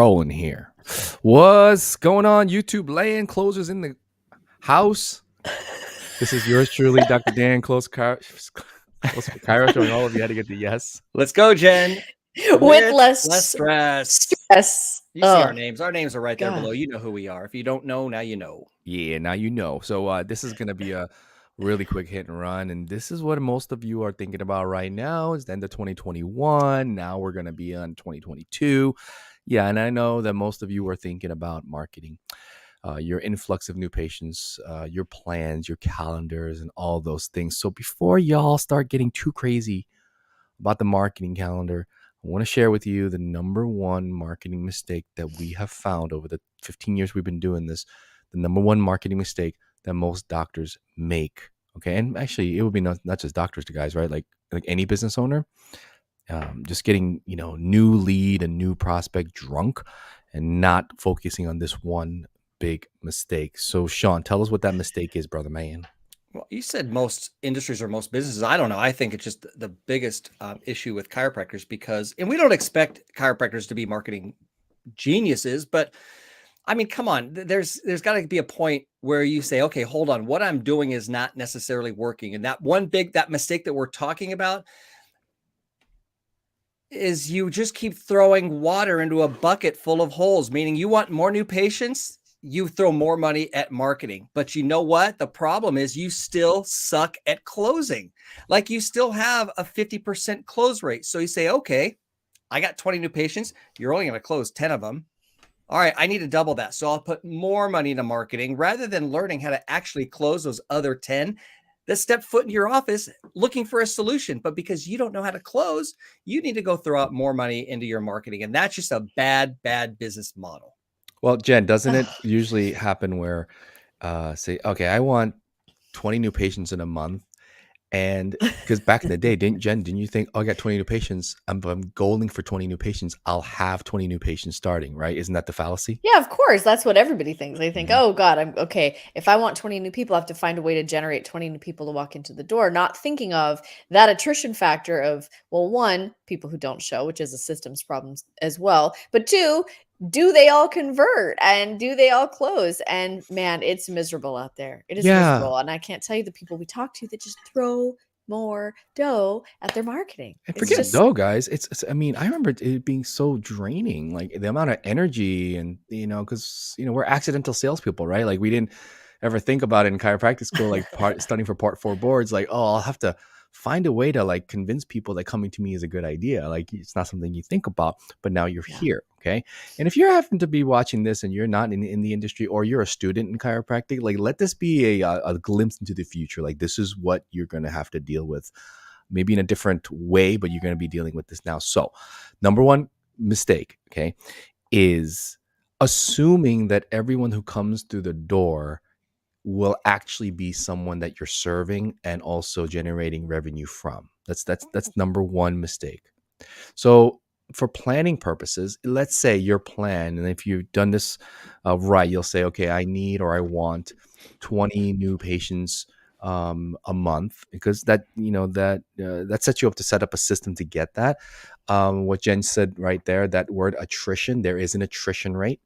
Rolling here. What's going on, YouTube land closers in the house? This is yours truly, Dr. Dan, Close for Chiro, showing all of you how to get the yes. Let's go, Jen. With less stress. stress. You see our names. Our names are right there God. below. You know who we are. If you don't know, now you know. Yeah, now you know. So this is going to be a really quick hit and run. And this is what most of you are thinking about right now. It's the end of 2021. Now we're going to be on 2022. Yeah, and I know that most of you are thinking about marketing. Your influx of new patients, your plans, your calendars, and all those things. So before y'all start getting too crazy about the marketing calendar, I want to share with you the number one marketing mistake that we have found over the 15 years we've been doing this. The number one marketing mistake that most doctors make. Okay, and actually, it would be not just doctors, to guys, right? Like any business owner, just getting new lead and new prospect drunk, and not focusing on this one big mistake. So Sean, tell us what that mistake is, brother man. Well, you said most industries or most businesses. I don't know. I think it's just the biggest issue with chiropractors and we don't expect chiropractors to be marketing geniuses, but I mean, come on, there's got to be a point where you say, okay, hold on, what I'm doing is not necessarily working. And that mistake that we're talking about is you just keep throwing water into a bucket full of holes, meaning you want more new patients, you throw more money at marketing. But you know what? The problem is you still suck at closing. Like you still have a 50% close rate. So you say, okay, I got 20 new patients. You're only going to close 10 of them. All right, I need to double that. So I'll put more money into marketing rather than learning how to actually close those other 10 that step foot in your office looking for a solution. But because you don't know how to close, you need to go throw out more money into your marketing. And that's just a bad business model. Well, Jen, doesn't it usually happen where say, okay, I want 20 new patients in a month? And because back in the day, didn't you think, oh, I got 20 new patients, I'm goaling for 20 new patients, I'll have 20 new patients starting, right? Isn't that the fallacy? Yeah, of course. That's what everybody thinks. They think, oh God, I'm okay. If I want 20 new people, I have to find a way to generate 20 new people to walk into the door, not thinking of that attrition factor of, well, one, people who don't show, which is a systems problem as well. But two, do they all convert and do they all close? And man, it's miserable out there. It is miserable. And I can't tell you the people we talk to that just throw more dough at their marketing. And forget dough, guys. It's I mean, I remember it being so draining, like the amount of energy and, because, we're accidental salespeople, right? Like we didn't ever think about it in chiropractic school, like studying for part 4 boards, like, oh, I'll have to find a way to like convince people that coming to me is a good idea. Like it's not something you think about, but now you're here. Okay. And if you're having to be watching this and you're not in the industry, or you're a student in chiropractic, like let this be a glimpse into the future. Like this is what you're going to have to deal with, maybe in a different way, but you're going to be dealing with this now. So number one mistake, okay, is assuming that everyone who comes through the door will actually be someone that you're serving and also generating revenue from. That's number one mistake. So for planning purposes, let's say your plan, and if you've done this right, you'll say, okay, I need or I want 20 new patients a month, because that sets you up to set up a system to get that. What Jen said right there, that word attrition, there is an attrition rate.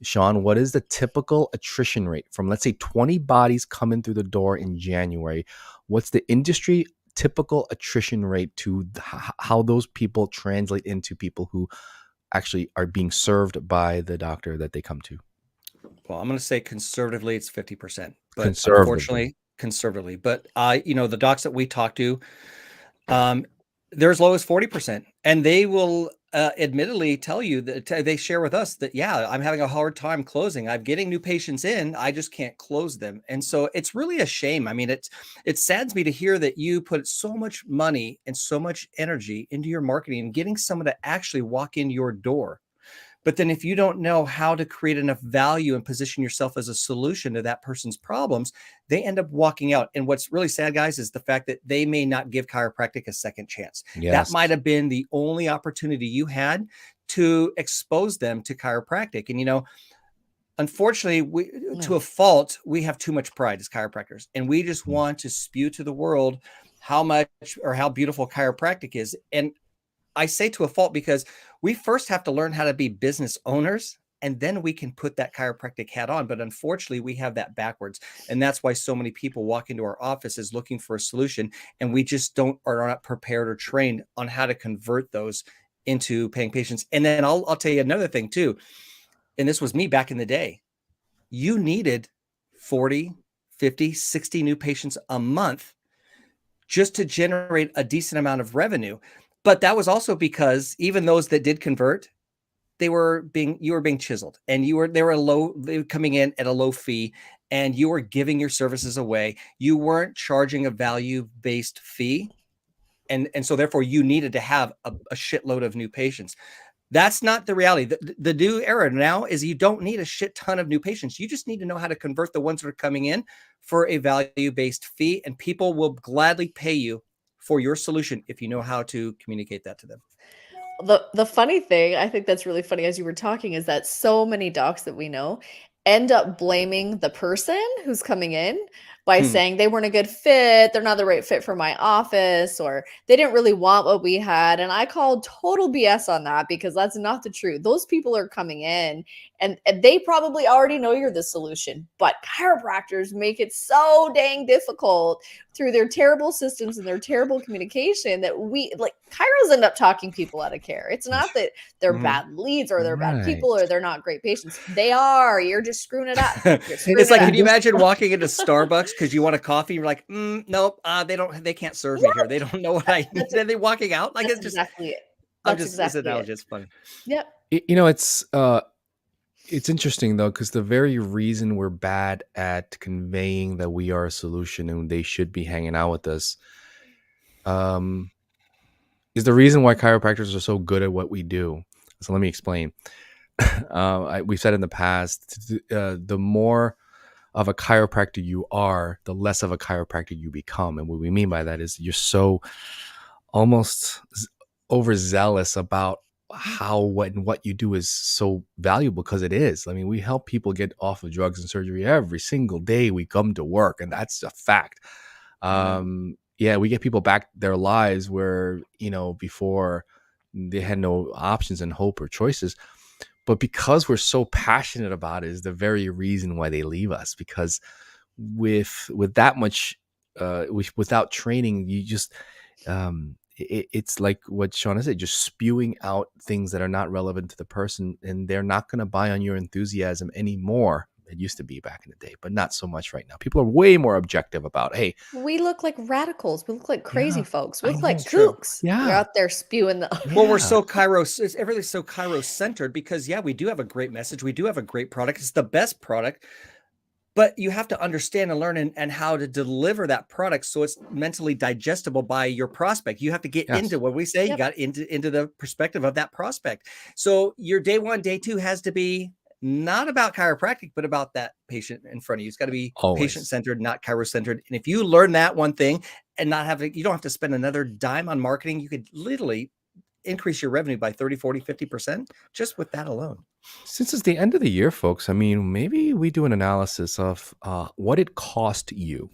Sean, what is the typical attrition rate from, let's say, 20 bodies coming through the door in January? What's the industry typical attrition rate to how those people translate into people who actually are being served by the doctor that they come to? Well, I'm going to say conservatively, it's 50%, but unfortunately, conservatively. But the docs that we talk to, they're as low as 40%, and they will admittedly tell you that they share with us that, yeah, I'm having a hard time closing. I'm getting new patients in, I just can't close them. And so it's really a shame. I mean, it saddens me to hear that you put so much money and so much energy into your marketing and getting someone to actually walk in your door. But then if you don't know how to create enough value and position yourself as a solution to that person's problems, they end up walking out. And what's really sad, guys, is the fact that they may not give chiropractic a second chance. Yes. That might have been the only opportunity you had to expose them to chiropractic. And, unfortunately, to a fault, we have too much pride as chiropractors. And we just want to spew to the world how much or how beautiful chiropractic is. And I say to a fault because We first have to learn how to be business owners, and then we can put that chiropractic hat on. But unfortunately, we have that backwards. And that's why so many people walk into our offices looking for a solution, and we just are not prepared or trained on how to convert those into paying patients. And then I'll tell you another thing too. And this was me back in the day. You needed 40, 50, 60 new patients a month just to generate a decent amount of revenue. But that was also because even those that did convert, you were being chiseled, and they were coming in at a low fee, and you were giving your services away. You weren't charging a value-based fee. And so therefore you needed to have a shitload of new patients. That's not the reality. The new era now is you don't need a shit ton of new patients. You just need to know how to convert the ones that are coming in for a value-based fee, and people will gladly pay you for your solution if you know how to communicate that to them. The funny thing, I think that's really funny as you were talking, is that so many docs that we know end up blaming the person who's coming in by saying they weren't a good fit, they're not the right fit for my office, or they didn't really want what we had. And I call total BS on that, because that's not the truth. Those people are coming in and they probably already know you're the solution, but chiropractors make it so dang difficult through their terrible systems and their terrible communication that chiros end up talking people out of care. It's not that they're bad leads or they're bad people or they're not great patients. They are. You're just screwing it up. It's like, can you imagine walking into Starbucks because you want a coffee? You're like, nope, they can't serve me here. They don't know what I need. Then they walking out. Like, it's just exactly it. This analogy is funny. Yep. It's interesting though, because the very reason we're bad at conveying that we are a solution and they should be hanging out with us, is the reason why chiropractors are so good at what we do. So let me explain. We've said in the past, the more of a chiropractor you are, the less of a chiropractor you become. And what we mean by that is you're so almost overzealous about what you do is so valuable, because it is. I mean, we help people get off of drugs and surgery every single day we come to work, and that's a fact. We get people back their lives where, before they had no options and hope or choices. But because we're so passionate about it is the very reason why they leave us, because with that much, without training, you just, it's like what Shauna said, just spewing out things that are not relevant to the person, and they're not going to buy on your enthusiasm anymore. It used to be back in the day, but not so much right now. People are way more objective about, hey, we look like radicals. We look like crazy folks. We look like true. kooks. Yeah. We're out there spewing the. Well, we're so everything's so Chiro centered, because we do have a great message. We do have a great product. It's the best product, but you have to understand and learn and how to deliver that product so it's mentally digestible by your prospect. You have to get into what we say. You got into the perspective of that prospect. So your day one, day two has to be not about chiropractic, but about that patient in front of you. It's got to be patient-centered, not chiro-centered. And if you learn that one thing and you don't have to spend another dime on marketing, you could literally increase your revenue by 30, 40, 50% just with that alone. Since it's the end of the year, folks, I mean, maybe we do an analysis of what it cost you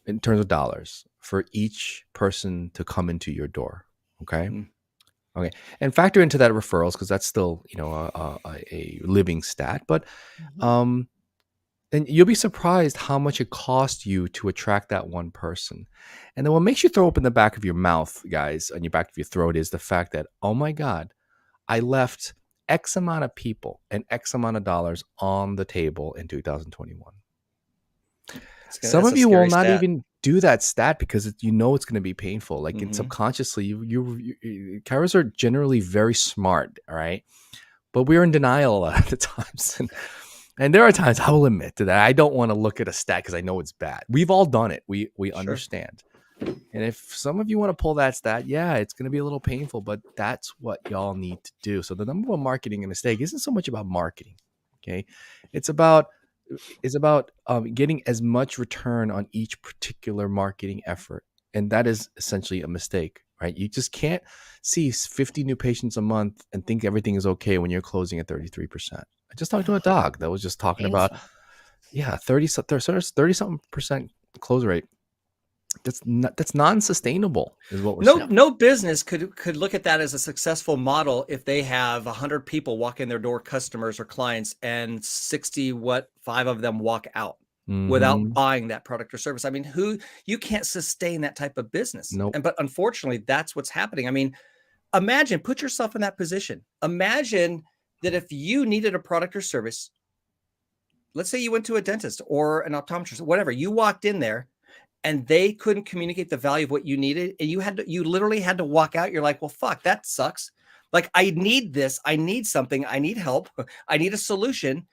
in terms of dollars for each person to come into your door. Okay. Okay, and factor into that referrals, because that's still, a living stat. But and you'll be surprised how much it costs you to attract that one person. And then what makes you throw up in the back of your mouth, guys, on your back of your throat, is the fact that, oh my God, I left X amount of people and X amount of dollars on the table in 2021. Some of you will not even do that stat because it's going to be painful. Like subconsciously, chiros are generally very smart, all right? But we're in denial a lot of the times. And there are times I will admit to that. I don't want to look at a stat because I know it's bad. We've all done it. We understand. And if some of you want to pull that stat, it's going to be a little painful, but that's what y'all need to do. So the number one marketing mistake isn't so much about marketing, okay? It's about getting as much return on each particular marketing effort. And that is essentially a mistake, right? You just can't see 50 new patients a month and think everything is okay when you're closing at 33%. I just talked to a dog that was just talking about, 30-something% close rate. that's non-sustainable is what we're No, saying. no business could look at that as a successful model if they have 100 people walk in their door, customers or clients, and 5 of them walk out without Mm-hmm. buying that product or service. I mean, you can't sustain that type of business. Nope. But unfortunately, that's what's happening. I mean, imagine, put yourself in that position. Imagine that if you needed a product or service, let's say you went to a dentist or an optometrist, whatever, you walked in there and they couldn't communicate the value of what you needed, and you literally had to walk out. You're like, well, fuck, that sucks. Like, I need this. I need something. I need help. I need a solution.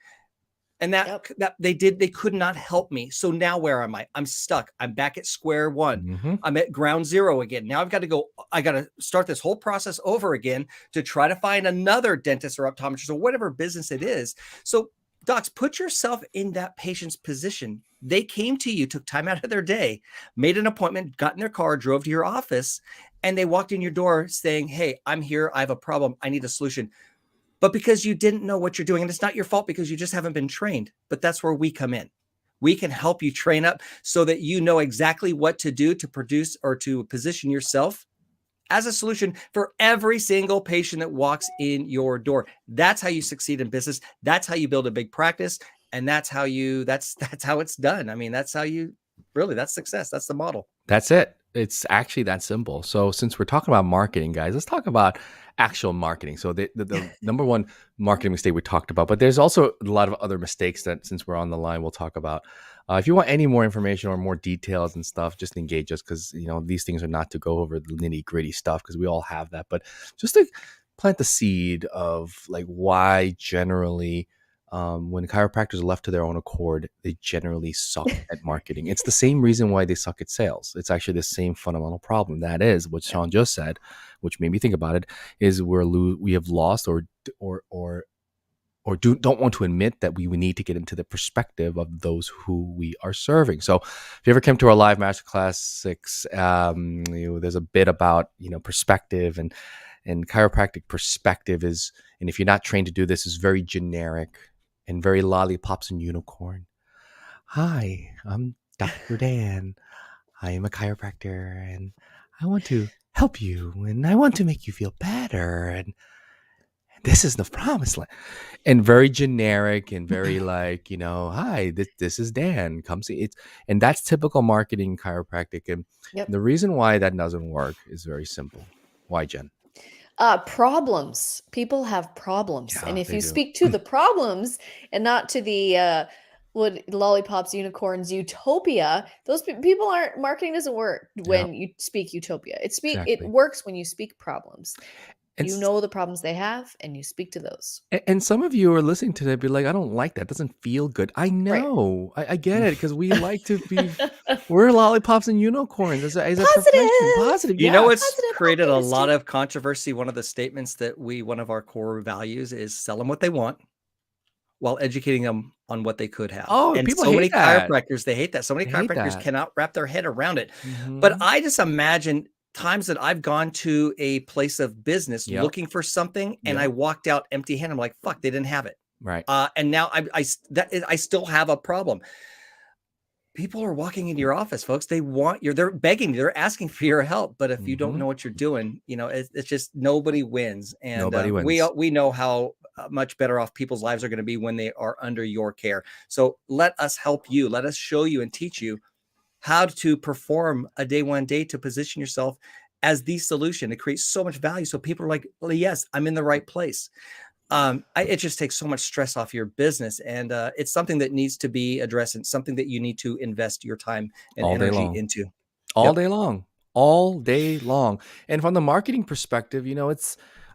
And that they could not help me. So now where am I? I'm stuck. I'm back at square one. Mm-hmm. I'm at ground zero again. Now I got to start this whole process over again to try to find another dentist or optometrist or whatever business it is. So docs, put yourself in that patient's position. They came to you, took time out of their day, made an appointment, got in their car, drove to your office, and they walked in your door saying, hey, I'm here. I have a problem. I need a solution. But because you didn't know what you're doing, and it's not your fault because you just haven't been trained, but that's where we come in. We can help you train up so that you know exactly what to do to produce or to position yourself as a solution for every single patient that walks in your door. That's how you succeed in business. That's how you build a big practice. And that's how it's done. I mean, that's success. That's the model. That's it. It's actually that simple. So since we're talking about marketing, guys, let's talk about actual marketing. So the number one marketing mistake we talked about, but there's also a lot of other mistakes that, since we're on the line, we'll talk about. If you want any more information or more details and stuff, just engage us, because these things are not to go over the nitty gritty stuff, because we all have that, but just to plant the seed of like why generally when chiropractors are left to their own accord, they generally suck at marketing. It's the same reason why they suck at sales. It's actually the same fundamental problem. That is what Sean just said, which made me think about it, is we have lost or don't want to admit that we need to get into the perspective of those who we are serving. So if you ever came to our live masterclass 6, there's a bit about perspective, and chiropractic perspective is, and if you're not trained to do this, is very generic and very lollipops and unicorn. Hi, I'm Dr. Dan. I am a chiropractor, and I want to help you, and I want to make you feel better, and this is the promised land. And very generic and very like, hi, this is Dan. Come see it. And that's typical marketing chiropractic. And the reason why that doesn't work is very simple. Why, Jen? Problems. People have problems. Yeah, and if you do. speak to the problems and not to the lollipops, unicorns, utopia, those people aren't, marketing doesn't work when you speak utopia. It works when you speak problems. You know the problems they have, and you speak to those. And some of you are listening to that, be like, I don't like that. It doesn't feel good. I know. Right. I get it, because we like to be, we're lollipops and unicorns as a profession. Positive. You know what's created a lot of controversy? One of the statements that one of our core values is sell them what they want while educating them on what they could have. Oh, and people so hate many that. chiropractors, they hate that. So many chiropractors cannot wrap their head around it. But I just imagine times that I've gone to a place of business looking for something, and I walked out empty-handed. I'm like, fuck, they didn't have it. Right. And now I still have a problem. People are walking into your office, folks. They're begging, they're asking for your help. But if you don't know what you're doing, it's just nobody wins. And nobody wins. We know how much better off people's lives are going to be when they are under your care. So let us help you. Let us show you and teach you how to perform a day one day to position yourself as the solution. It creates so much value. So people are like, well, yes, I'm in the right place. It just takes so much stress off your business, and it's something that needs to be addressed, and something that you need to invest your time and energy into. All day long. And from the marketing perspective,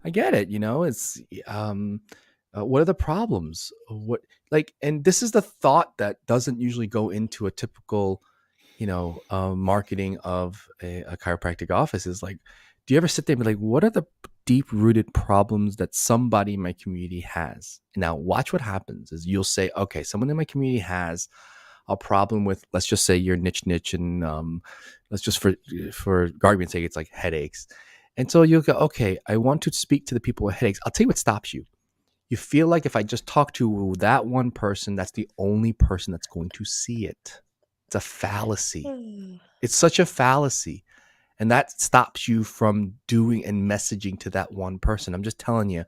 I get it. It's, what are the problems? And this is the thought that doesn't usually go into a typical, marketing of a chiropractic office, is like, do you ever sit there and be like, what are the deep-rooted problems that somebody in my community has? Now, watch what happens is you'll say, okay, someone in my community has a problem with, let's just say your niche, and let's just for argument's sake, it's like headaches. And so you'll go, okay, I want to speak to the people with headaches. I'll tell you what stops you. You feel like if I just talk to that one person, that's the only person that's going to see it. It's a fallacy. It's such a fallacy. And that stops you from doing and messaging to that one person. I'm just telling you,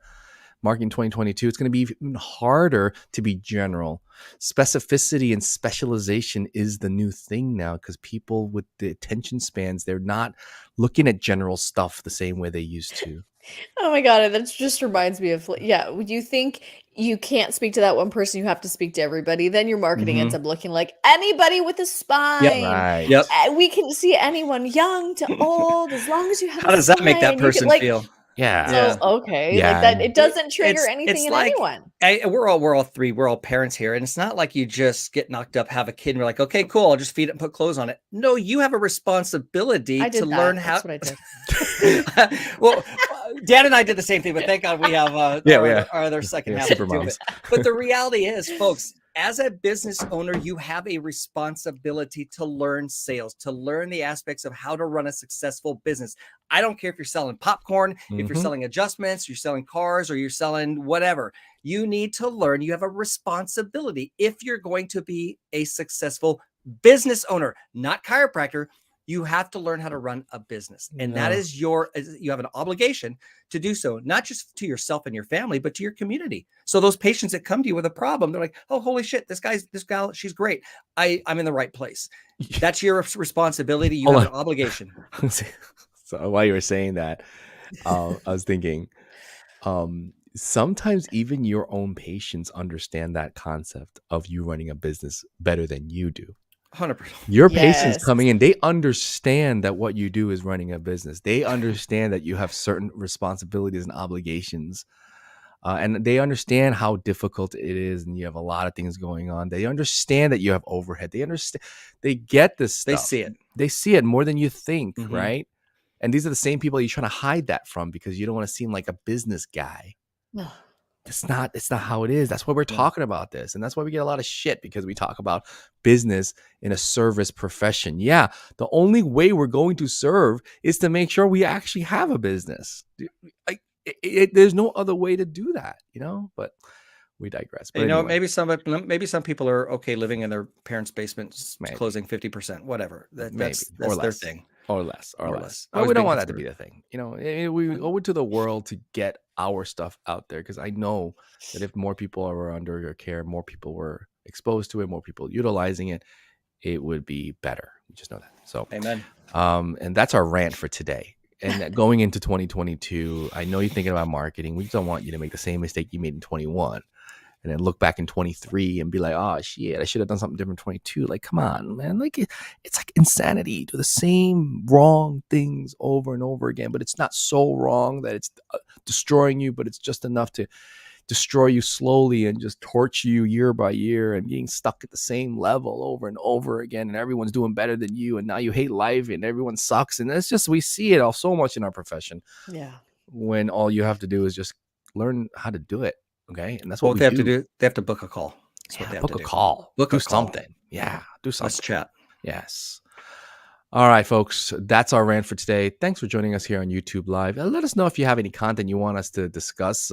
marketing 2022, it's going to be even harder to be general. Specificity and specialization is the new thing now, because people with the attention spans, they're not looking at general stuff the same way they used to. Oh my God, that just reminds me of, yeah, would you think you can't speak to that one person, you have to speak to everybody, then your marketing ends up looking like anybody with a spine. Right. Yep. We can see anyone young to old, as long as you have How a does that make that spine. You person could, feel? Yeah. so, okay, Yeah. like that, it doesn't trigger It's anything in like anyone. we're all parents here, and it's not like you just get knocked up, have a kid, and we're like, okay, cool, I'll just feed it and put clothes on it. No, you have a responsibility I did to that. learn That's how. what I did. Well, Dan and I did the same thing, but thank God we have our other second half to super do moms. it. But the reality is, folks, as a business owner, you have a responsibility to learn sales, to learn the aspects of how to run a successful business. I don't care if you're selling popcorn, if you're selling adjustments, you're selling cars, or you're selling whatever. You need to learn. You have a responsibility if you're going to be a successful business owner, not chiropractor. You have to learn how to run a business. And that is you have an obligation to do so, not just to yourself and your family, but to your community. So those patients that come to you with a problem, they're like, oh, holy shit, this gal, she's great. I'm in the right place. That's your responsibility. You have an obligation. So while you were saying that, I was thinking, sometimes even your own patients understand that concept of you running a business better than you do. 100%. Your patients coming in, they understand that what you do is running a business. They understand that you have certain responsibilities and obligations. And they understand how difficult it is, and you have a lot of things going on. They understand that you have overhead. They understand. They get this stuff. They see it. They see it more than you think, right? And these are the same people you're trying to hide that from because you don't want to seem like a business guy. No. It's not how it is. That's why we're talking about this. And that's why we get a lot of shit, because we talk about business in a service profession. Yeah, the only way we're going to serve is to make sure we actually have a business. There's no other way to do that, but we digress. But anyway. maybe some people are okay living in their parents' basements, closing 50%, whatever. That's their thing. Or less. Well, we don't want that to be the thing. We owe it to the world to get our stuff out there, because I know that if more people are under your care, more people were exposed to it, more people utilizing it, it would be better. We just know that. So, amen. And that's our rant for today. And going into 2022, I know you're thinking about marketing. We just don't want you to make the same mistake you made in 21. And then look back in 23 and be like, oh, shit, I should have done something different in 22. Like, come on, man. Like, it's like insanity. Do the same wrong things over and over again. But it's not so wrong that it's destroying you, but it's just enough to destroy you slowly and just torture you year by year and being stuck at the same level over and over again. And everyone's doing better than you. And now you hate life and everyone sucks. And it's just, we see it all so much in our profession. Yeah. When all you have to do is just learn how to do it. Okay. And that's what they have to do. They have to book a call. Book a call. Do something. Yeah. Do something. Let's chat. Yes. All right, folks. That's our rant for today. Thanks for joining us here on YouTube Live. Let us know if you have any content you want us to discuss.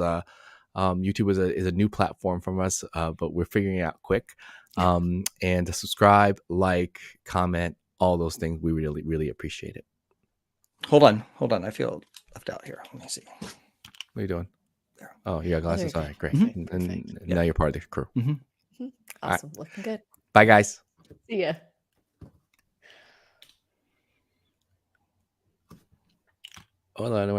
YouTube is a new platform from us, but we're figuring it out quick. And to subscribe, like, comment, all those things. We really, really appreciate it. Hold on. I feel left out here. Let me see. What are you doing? Oh, you got glasses. All right, great. And now you're part of the crew. Awesome. Right. Looking good. Bye, guys. See ya. Hold on.